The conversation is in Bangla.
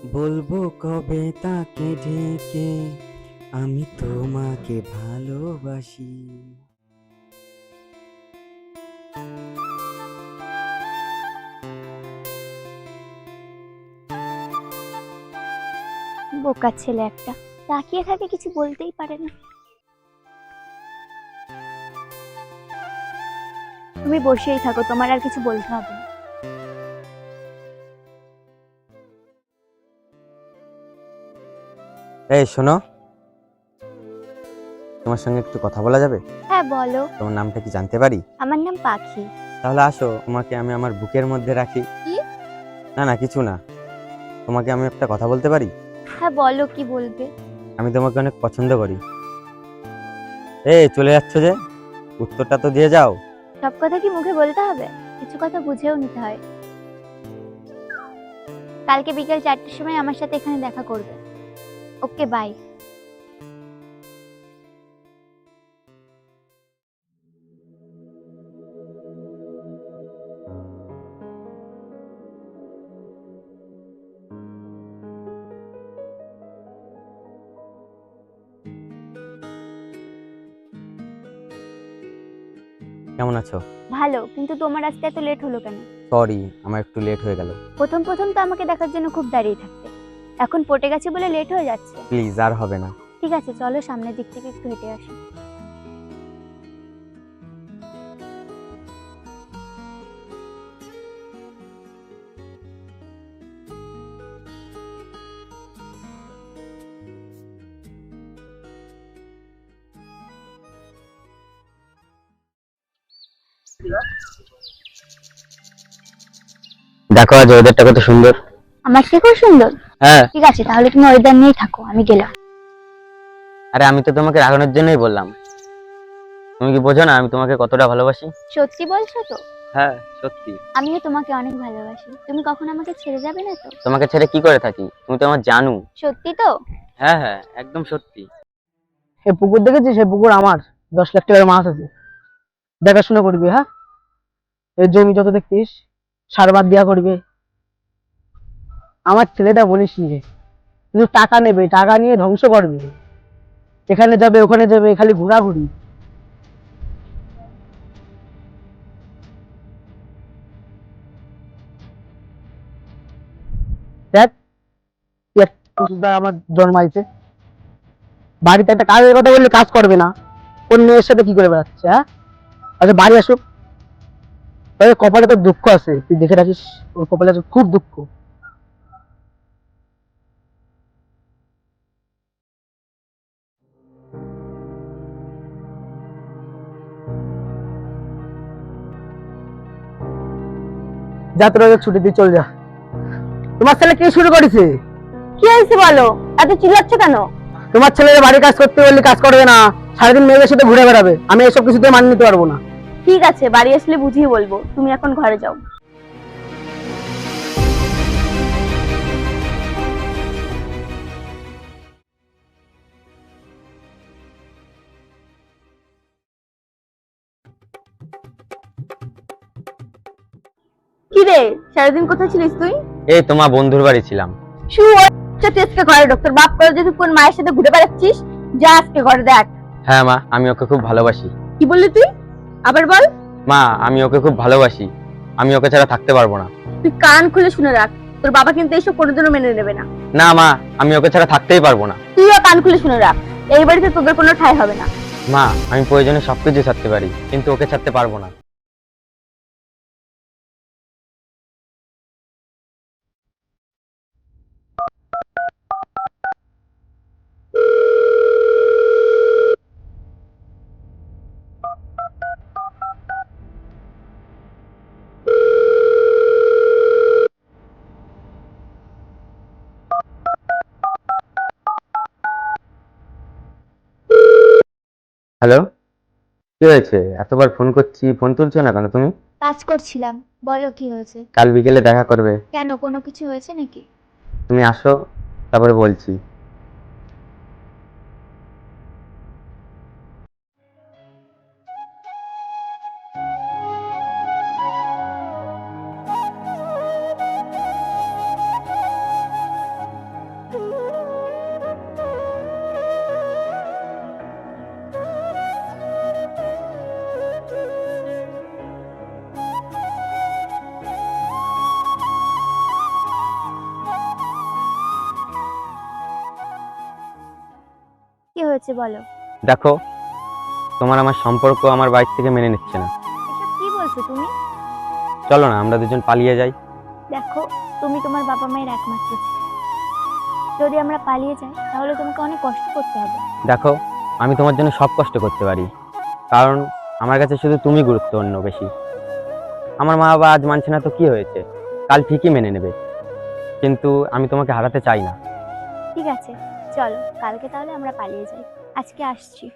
বলবো কবে তাকে ঢেকে আমি তোমাকে ভালোবাসি। বোকা ছেলে একটা, তাকিয়ে থাকে, কিছু বলতেই পারে না। তুমি বসেই থাকো, তোমার আর কিছু বলতে হবে না। এই শোনো, তোমার সঙ্গে একটু কথা বলা যাবে? হ্যাঁ বলো। তোমার নামটা কি জানতে পারি? আমার নাম পাখি। তাহলে আসো, তোমাকে আমি আমার বুকের মধ্যে রাখি। কি? না না, কিছু না। তোমাকে আমি একটা কথা বলতে পারি? হ্যাঁ বলো, কি বলবে? আমি তোমাকে অনেক পছন্দ করি। এই চলে যাচ্ছ যে, উত্তরটা তো দিয়ে যাও। সব কথা কি মুখে বলতে হবে? কিছু কথা বুঝেও নিতে হয়। কালকে বিকেল 4টের সময় আমার সাথে এখানে দেখা করবে। ওকে, বাই। কেমন আছো? ভালো, কিন্তু তোমার আসতে এত লেট হলো কেন? সরি, আমার একটু লেট হয়ে গেল। প্রথম প্রথম তো আমাকে দেখার জন্য খুব দাঁড়িয়ে থাকতে, এখন পটে গেছে বলে লেট হয়ে যাচ্ছে। প্লিজ, আর হবে না। ঠিক আছে, চলো সামনের দিক থেকে একটু হেঁটে আসি। দেখো আজ ওয়েদারটা কত সুন্দর। আমার থেকেও সুন্দর? হ্যাঁ। ঠিক আছে, তাহলে তুমি ওয়েদার নিয়েই থাকো, আমি গেলাম। আরে আমি তো তোমাকে রাগানোর জন্যই বললাম। তুমি কি বোঝো না আমি তোমাকে কতটা ভালোবাসি? সত্যি বলছো তো? হ্যাঁ, সত্যি। আমিও তোমাকে অনেক ভালোবাসি। তুমি কখন আমাকে ছেড়ে যাবে না তো? তোমাকে ছেড়ে কি করে থাকি, তুমি তো আমার জানু। সত্যি তো? হ্যাঁ হ্যাঁ, একদম সত্যি। সে পুকুর দেখেছিস? সে পুকুর আমার। 10 লাখ টাকার মাছ আছে, দেখাশোনা করবি। হ্যাঁ, এই জমি যত দেখতিস সার বাদ দিয়া করবে। আমার ছেলেটা বলিস নি, শুধু টাকা নেবে, টাকা নিয়ে ধ্বংস করবে। এখানে যাবে ওখানে যাবে, খালি ঘোরাঘুরি। দেখ, কি একটা সুদ্ধা আমার জন্মাইছে। বাড়িতে একটা কাজের কথা বললে কাজ করবে না, কোন মেয়ের সাথে কি করে বেড়াচ্ছে। হ্যাঁ, আচ্ছা বাড়ি আসুক, তবে কপালে তো দুঃখ আছে, তুই দেখে রাখিস। ওর কপালে আছে খুব দুঃখ। যা, তোর ছুটি দিয়ে চল যা। তোমার ছেলে কি শুরু করেছে? কি হয়েছে বলো? এত চিল্লাচ্ছ কেন? তোমার ছেলে বাড়ির কাজ করতে বললে কাজ করবে না, সারাদিন মেয়েদের সাথে ঘুরে বেড়াবে। আমি এসব কিছুতে মানিয়ে নিতে পারবো না। ঠিক আছে, বাড়ি আসলে বুঝিয়ে বলবো। তুমি এখন ঘরে যাও। কি রে, সারাদিন কোথায় ছিলিস তুই? এই তোমার বন্ধুর বাড়ি ছিলাম। আজকে ঘরে ঢোক, তোর বাপ করে যদি কোন মায়ের সাথে ঘুরে বেড়াচ্ছিস। যা আজকে ঘরে দেখ। হ্যাঁ মা, আমি ওকে খুব ভালোবাসি। কি বললি তুই? আবার বল। মা, আমি ওকে খুব ভালোবাসি। আমি ওকে ছাড়া থাকতে পারবো না। তুই কান খুলে শুনে রাখ, তোর বাবা কিন্তু এইসব কোনোদিনও মেনে নেবে না। না মা, আমি ওকে ছাড়া থাকতেই পারবো না। তুইও কান খুলে শুনে রাখ, এই বাড়িতে তোদের কোনো ঠাঁই হবে না। মা, আমি প্রয়োজনে সবকিছু ছাড়তে পারি, কিন্তু ওকে ছাড়তে পারবো না। হ্যালো, কি হয়েছে? এতবার ফোন করছি, ফোন তুলছো না কেন তুমি? কাজ করছিলাম। বলো কি হয়েছে? কাল বিকেলে দেখা করবে। কেন, কোনো কিছু হয়েছে নাকি? তুমি আসো, তারপরে বলছি। হয়েছে বলো। দেখো, তোমার আমার সম্পর্ক আমার বাড়ি থেকে মেনে নিচ্ছে না। এসব কি বলছো তুমি? চলো না আমরা দুজন পালিয়ে যাই। দেখো, তুমি তোমার বাবা মায়ের একমাত্র ছেলে। যদি আমরা পালিয়ে যাই তাহলে তোমাকে অনেক কষ্ট করতে হবে। দেখো, আমি তোমার জন্য সব কষ্ট করতে পারি, কারণ আমার কাছে শুধু তুমি গুরুত্বপূর্ণ বেশি। আমার মা বাবা আজ মানছে না তো কি হয়েছে, কাল ঠিকই মেনে নেবে, কিন্তু আমি তোমাকে হারাতে চাই না। ঠিক আছে, চলো কালকে তাহলে আমরা পালিয়ে যাই। আজকে আসছি।